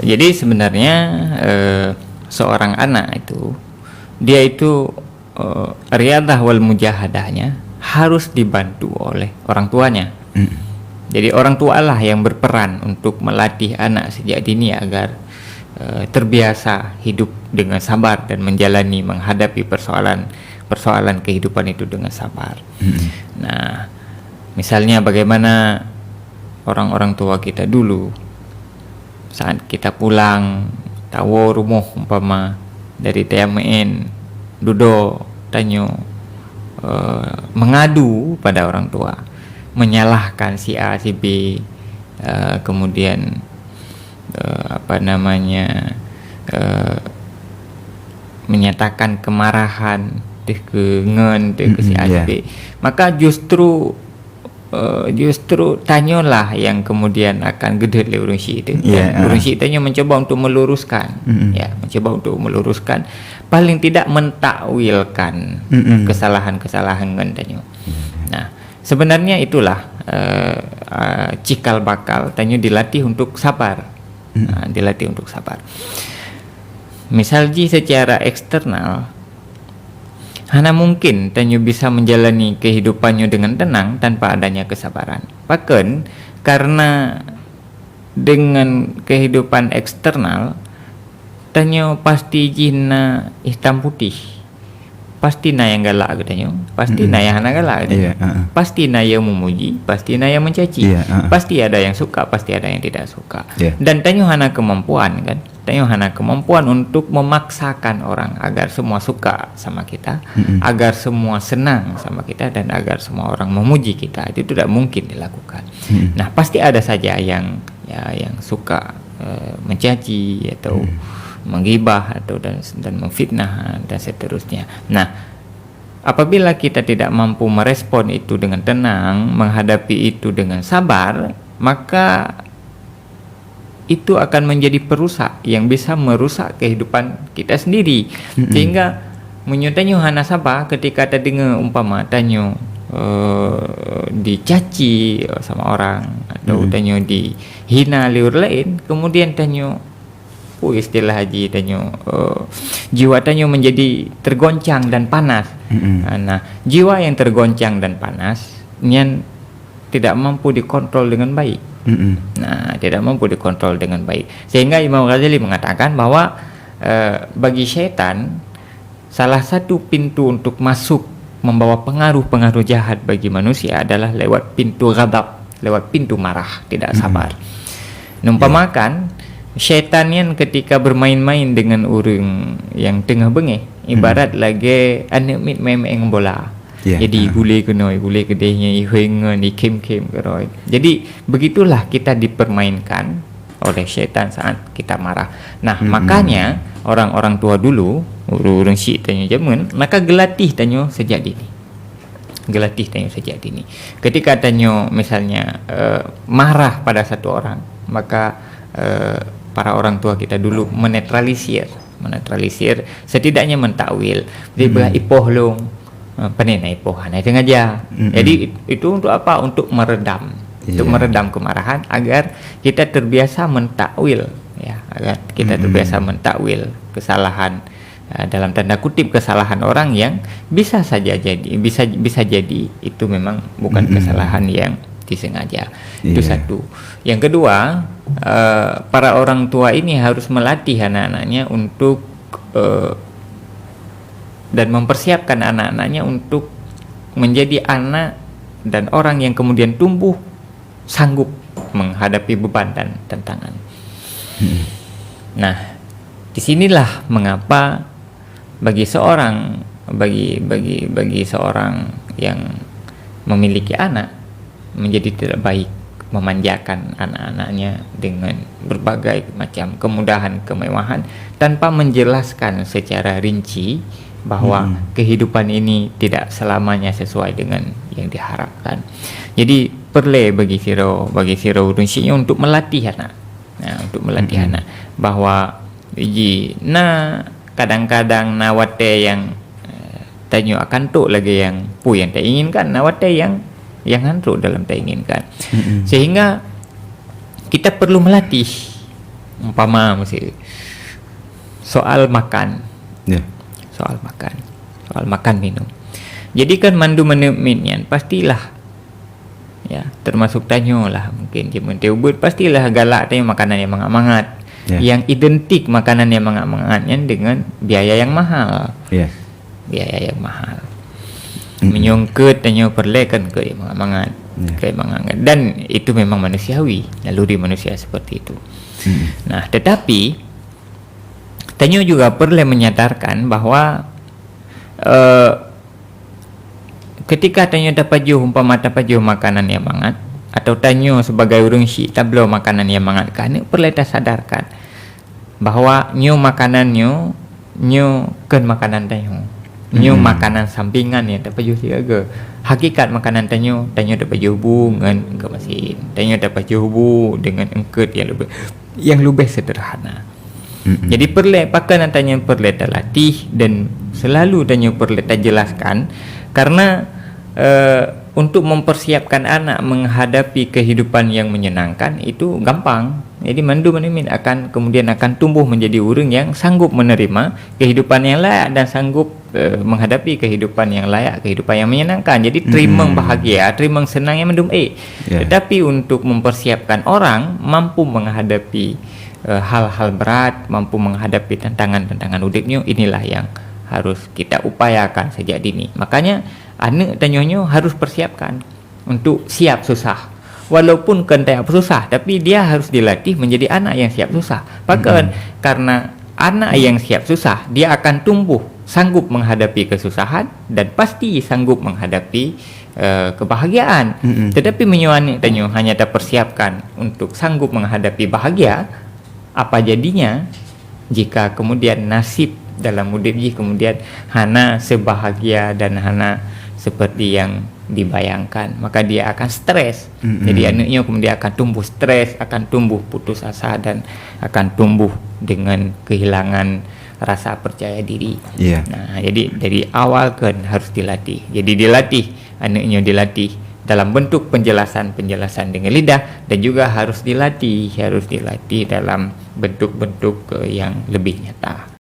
Jadi sebenarnya seorang anak itu dia itu riadah wal mujahadahnya harus dibantu oleh orang tuanya. Jadi orang tua lah yang berperan untuk melatih anak sejak dini agar terbiasa hidup dengan sabar dan menghadapi persoalan kehidupan itu dengan sabar. Nah, misalnya bagaimana orang-orang tua kita dulu saat kita pulang tawo rumah umpama dari TMN dudo tanyo mengadu pada orang tua, menyalahkan si A si B, kemudian menyatakan kemarahan ke si A si B, maka justru tanyolah yang kemudian akan gede le urung si itu. Urung si tanyo mencoba untuk meluruskan, mencoba untuk meluruskan, paling tidak mentakwilkan kesalahan-kesalahan tanyo. Nah, sebenarnya itulah cikal bakal tanyo dilatih untuk sabar. Dilatih untuk sabar. Misal secara eksternal, hana mungkin tanyo bisa menjalani kehidupannya dengan tenang tanpa adanya kesabaran. Bahkan karena dengan kehidupan eksternal, tanyo pasti jina hitam putih, pasti na yang galak katanya, pasti na yang hana galak katanya, pasti na yang memuji, pasti na yang mencaci, pasti ada yang suka, pasti ada yang tidak suka. Dan tanyo hana kemampuan kan, tanyo hana kemampuan untuk memaksakan orang agar semua suka sama kita, agar semua senang sama kita, dan agar semua orang memuji kita. Itu tidak mungkin dilakukan. Nah, pasti ada saja yang suka mencaci atau menggibah atau dan memfitnah dan seterusnya. Nah, apabila kita tidak mampu merespon itu dengan tenang, menghadapi itu dengan sabar, maka itu akan menjadi perusak yang bisa merusak kehidupan kita sendiri. Sehingga menyutanyo hana sabar ketika terdengar umpama tanyo dicaci sama orang atau tanyo dihina oleh orang lain, kemudian tanyo istilah haji tanyo jiwa tanyo menjadi tergoncang dan panas. Nah, jiwa yang tergoncang dan panas nian tidak mampu dikontrol dengan baik. Nah, tidak mampu dikontrol dengan baik. Sehingga Imam Ghazali mengatakan bahwa bagi syaitan salah satu pintu untuk masuk membawa pengaruh-pengaruh jahat bagi manusia adalah lewat pintu ghadab, lewat pintu marah, tidak sabar. Numpamakan syaitan yang ketika bermain-main dengan orang yang tengah bengeh, ibarat lagi anak mit main bola. Jadi gule kedehnya ihengan ikem-kem keroi. Jadi begitulah kita dipermainkan oleh syaitan saat kita marah. Nah, makanya orang-orang tua dulu, urung syik tanya zaman, maka gelatih tanyo sejak dini. Gelatih tanyo sejak dini. Ketika tanyo misalnya marah pada satu orang, maka para orang tua kita dulu menetralisir, setidaknya mentakwil. Jadi ipoh long, panenai ipoh, hana sengaja. Jadi itu untuk apa? Untuk meredam, untuk meredam kemarahan agar kita terbiasa mentakwil, agar kita terbiasa mentakwil kesalahan, dalam tanda kutip kesalahan orang yang bisa saja jadi, bisa jadi itu memang bukan kesalahan yang disengaja. Itu satu. Yang kedua, para orang tua ini harus melatih anak-anaknya untuk dan mempersiapkan anak-anaknya untuk menjadi anak dan orang yang kemudian tumbuh sanggup menghadapi beban dan tantangan. Nah, disinilah mengapa bagi seorang yang memiliki anak menjadi tidak baik memanjakan anak-anaknya dengan berbagai macam kemudahan, kemewahan tanpa menjelaskan secara rinci bahwa kehidupan ini tidak selamanya sesuai dengan yang diharapkan. Jadi perlu bagi siro urunsinya untuk melatih anak. Nah, untuk melatih anak bahwa kadang-kadang nawate yang tanyo akan tu lagi yang tak inginkan, nawate yang hantu dalam tak inginkan. Sehingga kita perlu melatih umpama mesti soal makan, Ya. soal makan minum. Jadi kan mandu meneminian pastilah ya, termasuk tanyo lah mungkin dia mentebut pastilah galak tanyo makanan yang mangat-mangat. Ya. Yang identik makanan yang mangat-mangatnya dengan biaya yang mahal. Ya. Biaya yang mahal. Menyongket tanyo perlekan ke yang mangat-mangat. Ya. Ke yang mangat. Dan itu memang manusiawi, naluri manusia seperti itu. Nah, tetapi tanyo juga perlu menyadarkan bahwa ketika tanyo dapat juh umpama dapat juh makanan yang mangat atau tanyo sebagai urang syik tablo makanan yang mangat kan perlu sadarkan bahwa nyo makanan nyo kan makanan tanyo. Nyo makanan sampingan yang dapat juh siaga. Hakikat makanan tanyo dapat juh bu dengan engke mesin. Tanyo dapat juh bu dengan engket yang lebih sederhana. Jadi perlu pakai nantinya perlu terlatih dan selalu tanya perlu jelaskan karena untuk mempersiapkan anak menghadapi kehidupan yang menyenangkan itu gampang. Jadi mandu menemin akan kemudian akan tumbuh menjadi orang yang sanggup menerima kehidupan yang layak dan sanggup menghadapi kehidupan yang layak, kehidupan yang menyenangkan. Jadi terima bahagia, terima senang yang mendum Tetapi untuk mempersiapkan orang mampu menghadapi hal-hal berat, mampu menghadapi tantangan-tantangan hidupnya, inilah yang harus kita upayakan sejak dini. Makanya anak tanyonyo harus persiapkan untuk siap susah. Walaupun kentai susah, tapi dia harus dilatih menjadi anak yang siap susah. Bahkan karena anak yang siap susah, dia akan tumbuh sanggup menghadapi kesusahan dan pasti sanggup menghadapi kebahagiaan. Tetapi menyuani tanyo hanya terpersiapkan untuk sanggup menghadapi bahagia, apa jadinya jika kemudian nasib dalam hidup kemudian hana sebahagia dan hana seperti yang dibayangkan, maka dia akan stres. Jadi anaknya kemudian akan tumbuh stres, akan tumbuh putus asa dan akan tumbuh dengan kehilangan rasa percaya diri. Nah, jadi dari awal kan harus dilatih. Jadi dilatih, anaknya dilatih dalam bentuk penjelasan dengan lidah dan juga harus dilatih dalam bentuk-bentuk yang lebih nyata.